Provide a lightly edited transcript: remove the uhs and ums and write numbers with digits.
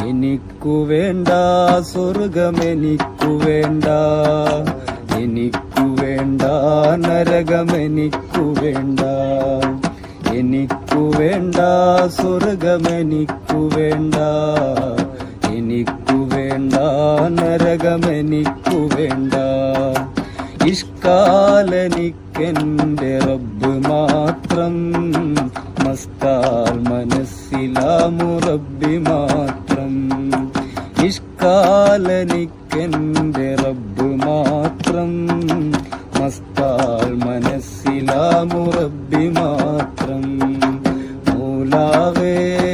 എനിക്കു വേണ്ട സ്വർഗമെനിക്കു വേണ്ട, എനിക്കു വേണ്ട നരകമെനിക്കു വേണ്ട. എനിക്കു വേണ്ട സ്വർഗമെനിക്കു വേണ്ട, എനിക്കു വേണ്ട നരകമെനിക്കു വേണ്ട. ഇഷ്കാലെനിക്കെന്റെ റബ്ബ് മാത്രം, മസ്താൽ മനസ്സിലാ മുറബ്ബി മാത്രം. ഇഷ്കാലെനിക്കെന്റെ റബ്ബ് മാത്രം, മസ്താൽ മനസ്സിലാ മുറബ്ബി മാത്രം. മൗലാവേ